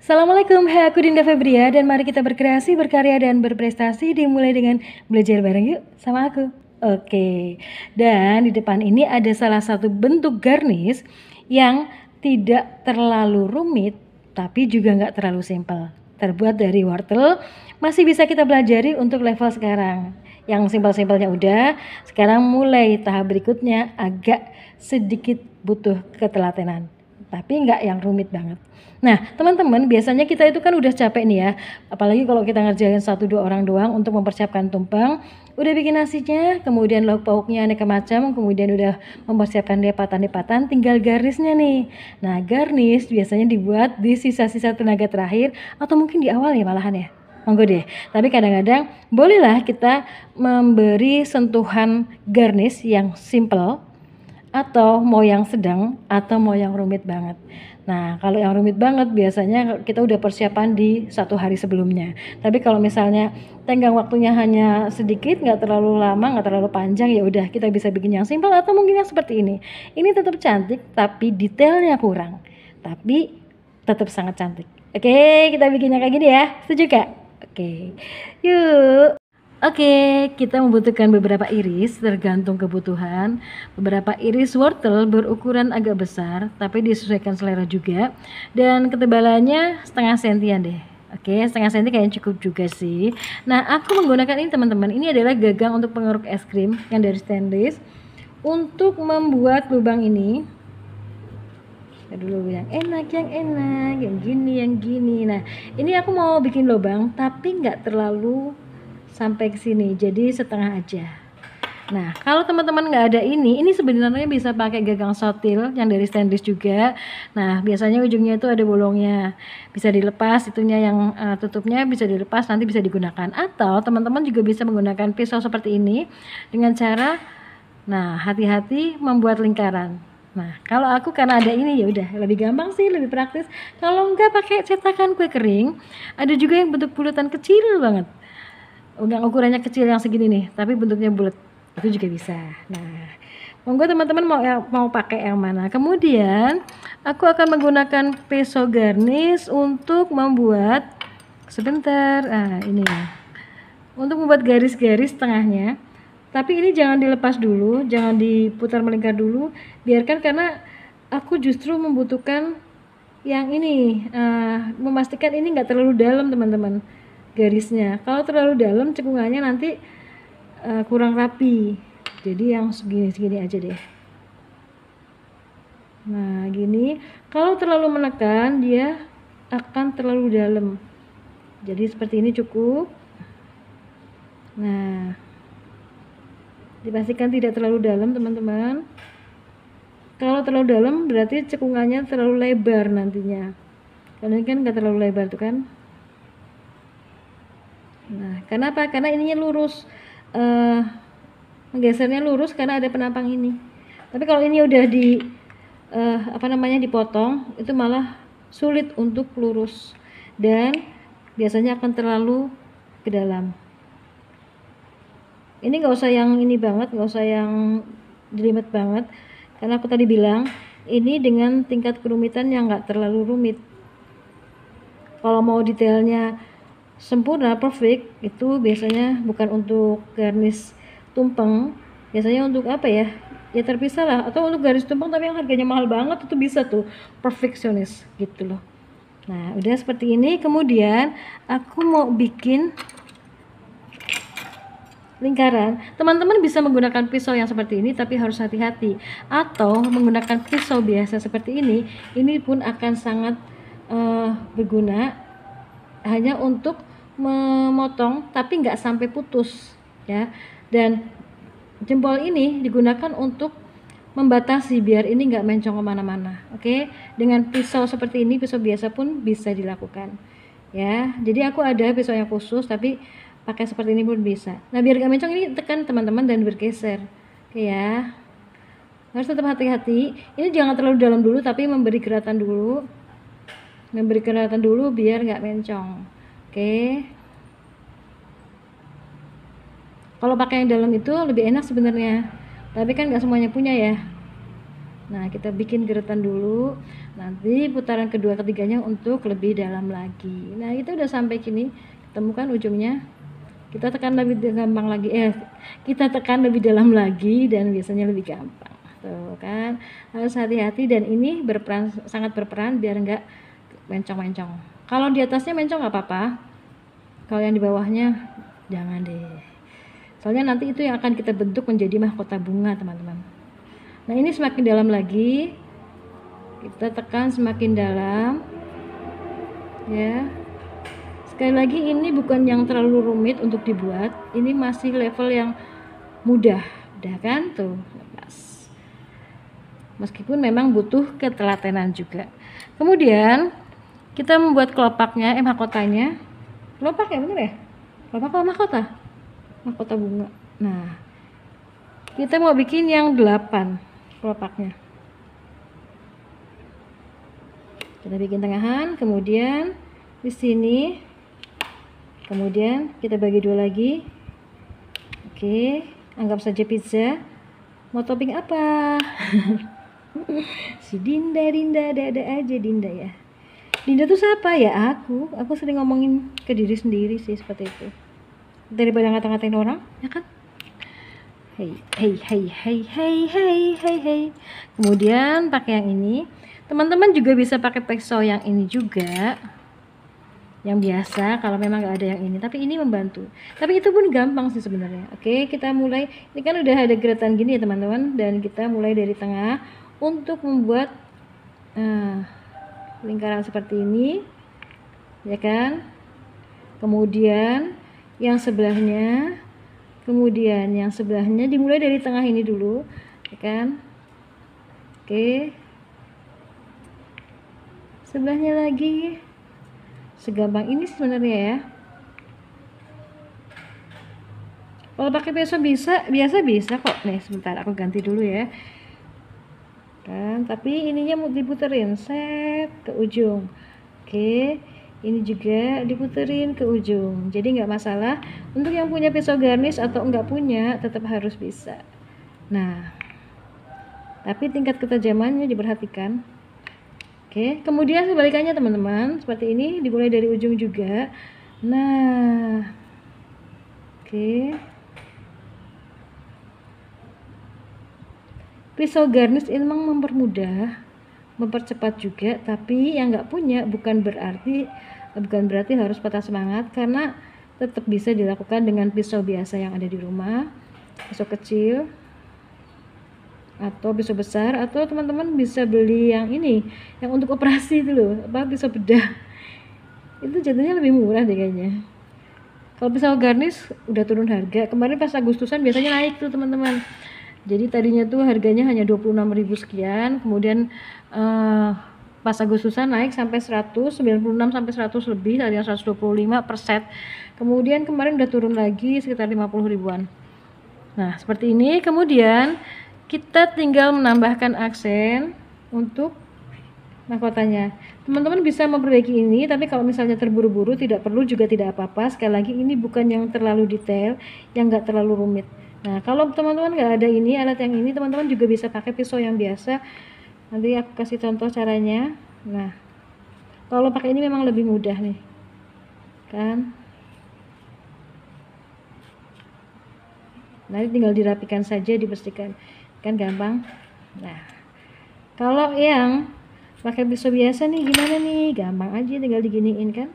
Assalamualaikum, hai aku Dinda Febria dan mari kita berkreasi, berkarya, dan berprestasi dimulai dengan belajar bareng yuk sama aku. Oke, dan di depan ini ada salah satu bentuk garnish yang tidak terlalu rumit tapi juga nggak terlalu simpel. Terbuat dari wortel, masih bisa kita pelajari untuk level sekarang. Yang simpel-simpelnya udah, sekarang mulai tahap berikutnya agak sedikit butuh ketelatenan tapi nggak yang rumit banget. Nah, teman-teman, biasanya kita itu kan udah capek nih ya, apalagi kalau kita ngerjain 1-2 orang doang untuk mempersiapkan tumpeng, udah bikin nasinya, kemudian lauk pauknya aneka macam, kemudian udah mempersiapkan lipatan-lipatan, tinggal garnisnya nih. Nah, garnish biasanya dibuat di sisa-sisa tenaga terakhir atau mungkin di awal ya malahan ya. Monggo deh. Tapi kadang-kadang bolehlah kita memberi sentuhan garnish yang simple atau mau yang sedang atau mau yang rumit banget. Nah, kalau yang rumit banget biasanya kita udah persiapan di 1 hari sebelumnya. Tapi kalau misalnya tenggang waktunya hanya sedikit, nggak terlalu lama, nggak terlalu panjang, ya udah kita bisa bikin yang simpel atau mungkin yang seperti ini. Ini tetap cantik tapi detailnya kurang. Tapi tetap sangat cantik. Oke, kita bikinnya kayak gini ya. Setuju Kak? Oke. Yuk. Oke, kita membutuhkan beberapa iris tergantung kebutuhan. Beberapa iris wortel berukuran agak besar, tapi disesuaikan selera juga. Dan ketebalannya setengah sentian deh. Oke, setengah senti kayaknya cukup juga sih. Nah, aku menggunakan ini teman-teman. Ini adalah gagang untuk pengeruk es krim yang dari stainless. Untuk membuat lubang ini, dulu yang enak, yang gini. Nah, ini aku mau bikin lubang, tapi nggak terlalu sampai ke sini, jadi setengah aja. Nah, kalau teman-teman nggak ada ini sebenarnya bisa pakai gagang sotil yang dari stainless juga. Nah, biasanya ujungnya itu ada bolongnya, bisa dilepas itunya yang tutupnya bisa dilepas, nanti bisa digunakan. Atau teman-teman juga bisa menggunakan pisau seperti ini dengan cara, nah hati-hati membuat lingkaran. Nah, kalau aku karena ada ini ya udah lebih gampang sih, lebih praktis. Kalau enggak pakai cetakan kue kering, ada juga yang bentuk bulatan kecil banget. Yang ukurannya kecil yang segini nih, tapi bentuknya bulat. Itu juga bisa. Nah, monggo teman-teman mau pakai yang mana. Kemudian, aku akan menggunakan pisau garnish untuk membuat sebentar. Ini ya. Untuk membuat garis-garis tengahnya. Tapi ini jangan dilepas dulu, jangan diputar melingkar dulu. Biarkan karena aku justru membutuhkan yang ini, memastikan ini enggak terlalu dalam, teman-teman. Garisnya kalau terlalu dalam cekungannya nanti kurang rapi, jadi yang segini aja deh. Nah gini, kalau terlalu menekan dia akan terlalu dalam, jadi seperti ini cukup. Nah dipastikan tidak terlalu dalam teman-teman. Kalau terlalu dalam berarti cekungannya terlalu lebar nantinya, karena ini kan nggak terlalu lebar tuh kan. Nah, kenapa? Karena ininya lurus, menggesernya lurus karena ada penampang ini. Tapi kalau ini udah dipotong, itu malah sulit untuk lurus dan biasanya akan terlalu ke dalam. Ini nggak usah yang ini banget, nggak usah yang jelimet banget, karena aku tadi bilang ini dengan tingkat kerumitan yang nggak terlalu rumit. Kalau mau detailnya sempurna perfect itu biasanya bukan untuk garnish tumpeng, biasanya untuk apa ya terpisah lah, atau untuk garis tumpeng tapi yang harganya mahal banget itu bisa tuh perfeksionis gitu loh. Nah udah seperti ini, kemudian aku mau bikin lingkaran. Teman-teman bisa menggunakan pisau yang seperti ini tapi harus hati-hati, atau menggunakan pisau biasa seperti ini pun akan sangat berguna hanya untuk memotong tapi nggak sampai putus ya. Dan jempol ini digunakan untuk membatasi biar ini nggak mencong kemana-mana. Oke, dengan pisau seperti ini, pisau biasa pun bisa dilakukan ya. Jadi aku ada pisau yang khusus tapi pakai seperti ini pun bisa. Nah biar nggak mencong ini tekan teman-teman dan bergeser. Oke ya, harus tetap hati-hati. Ini jangan terlalu dalam dulu tapi memberi geratan dulu biar nggak mencong. Oke, kalau pakai yang dalam itu lebih enak sebenarnya, tapi kan nggak semuanya punya ya. Nah, kita bikin geretan dulu. Nanti putaran kedua ketiganya untuk lebih dalam lagi. Nah, itu udah sampai sini. Temukan ujungnya. Kita tekan lebih gampang lagi. Kita tekan lebih dalam lagi dan biasanya lebih gampang. Tuh kan. Harus hati-hati dan ini sangat berperan biar enggak mencong-mencong. Kalau di atasnya mencong nggak apa-apa. Kalau yang di bawahnya jangan deh. Soalnya nanti itu yang akan kita bentuk menjadi mahkota bunga, teman-teman. Nah, ini semakin dalam lagi. Kita tekan semakin dalam. Ya. Sekali lagi ini bukan yang terlalu rumit untuk dibuat. Ini masih level yang mudah. Udah kan? Tuh, lepas. Meskipun memang butuh ketelatenan juga. Kemudian kita membuat kelopaknya, mahkotanya. Kelopak ya, bener ya? Kelopak apa mahkota? Mahkota bunga. Nah, kita mau bikin yang 8 kelopaknya. Kita bikin tengahan, kemudian di sini, kemudian kita bagi 2 lagi. Oke, anggap saja pizza. Mau topping apa? Si Dinda ada aja Dinda ya. Dinda tuh siapa ya? Aku sering ngomongin ke diri sendiri sih seperti itu. Daripada ngata-ngatain orang, ya kan? Hey. Kemudian pakai yang ini. Teman-teman juga bisa pakai pisau yang ini juga. Yang biasa kalau memang nggak ada yang ini, tapi ini membantu. Tapi itu pun gampang sih sebenarnya. Oke, kita mulai. Ini kan udah ada geretan gini ya teman-teman, dan kita mulai dari tengah untuk membuat lingkaran seperti ini, ya kan? Kemudian yang sebelahnya, dimulai dari tengah ini dulu, ya kan? Oke, sebelahnya lagi. Segampang ini sebenarnya ya. Kalau pakai pisau bisa kok. Nih sebentar aku ganti dulu ya. Kan, tapi ininya mau diputerin set ke ujung. Oke, ini juga diputerin ke ujung. Jadi nggak masalah. Untuk yang punya pisau garnish atau nggak punya, tetap harus bisa. Nah, tapi tingkat ketajamannya diperhatikan. Oke, kemudian sebalikannya teman-teman, seperti ini, dimulai dari ujung juga. Nah, oke. Pisau garnish ini memang mempermudah, mempercepat juga, tapi yang nggak punya bukan berarti harus patah semangat, karena tetap bisa dilakukan dengan pisau biasa yang ada di rumah, pisau kecil atau pisau besar, atau teman-teman bisa beli yang ini yang untuk operasi itu loh, pisau bedah. Itu jatuhnya lebih murah deh kayaknya. Kalau pisau garnish udah turun harga. Kemarin pas Agustusan biasanya naik tuh teman-teman. Jadi tadinya tuh harganya hanya 26.000 sekian, kemudian pas Agustusan naik sampai 196 sampai 100 lebih, tadinya 125 per set. Kemudian kemarin udah turun lagi sekitar 50 ribuan. Nah, seperti ini. Kemudian kita tinggal menambahkan aksen untuk mahkotanya. Teman-teman bisa memperbaiki ini, tapi kalau misalnya terburu-buru tidak perlu juga tidak apa-apa. Sekali lagi ini bukan yang terlalu detail, yang nggak terlalu rumit. Nah, kalau teman-teman nggak ada ini, alat yang ini, teman-teman juga bisa pakai pisau yang biasa. Nanti aku kasih contoh caranya. Nah, kalau pakai ini memang lebih mudah nih, kan? Nanti tinggal dirapikan saja, dibersihkan, kan gampang. Nah, kalau yang pakai pisau biasa nih gimana nih? Gampang aja, tinggal diginiin kan.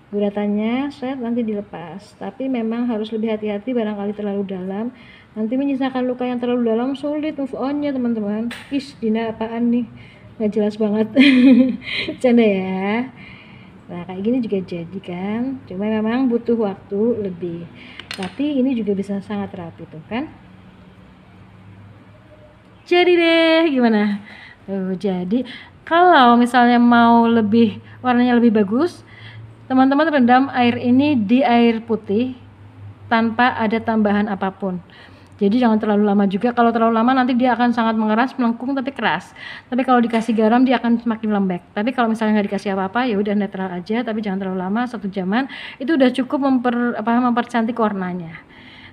Guratannya set, nanti dilepas. Tapi memang harus lebih hati-hati, barangkali terlalu dalam. Nanti menyisakan luka yang terlalu dalam, sulit move on-nya teman-teman. Dina apaan nih? Nggak jelas banget. Canda ya. Nah, kayak gini juga jadi kan. Cuma memang butuh waktu lebih. Tapi ini juga bisa sangat rapi tuh kan. Jadi deh, gimana? Jadi kalau misalnya mau lebih warnanya lebih bagus, teman-teman rendam air ini di air putih tanpa ada tambahan apapun. Jadi jangan terlalu lama juga. Kalau terlalu lama nanti dia akan sangat mengeras, melengkung tapi keras. Tapi kalau dikasih garam dia akan semakin lembek. Tapi kalau misalnya nggak dikasih apa-apa ya udah netral aja. Tapi jangan terlalu lama, 1 jaman itu udah cukup mempercantik warnanya.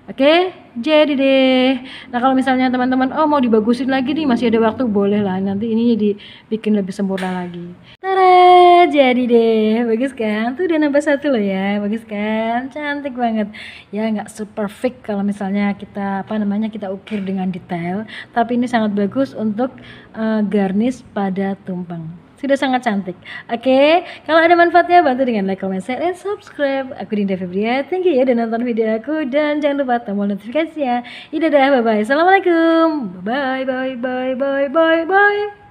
Oke, jadi deh. Nah kalau misalnya teman-teman mau dibagusin lagi nih, masih ada waktu, boleh lah. Nanti ini dibikin lebih sempurna lagi. Tara, jadi deh. Bagus kan? Tuh udah nambah satu loh ya. Bagus kan? Cantik banget. Ya nggak super perfect kalau misalnya kita kita ukir dengan detail. Tapi ini sangat bagus untuk garnish pada tumpeng. Sudah sangat cantik. Oke, kalau ada manfaatnya bantu dengan like, comment, share, dan subscribe. Aku Dinda Febria. Thank you ya udah nonton video aku, dan jangan lupa tombol notifikasinya. Dadah, bye bye. Assalamualaikum. Bye bye bye bye bye bye.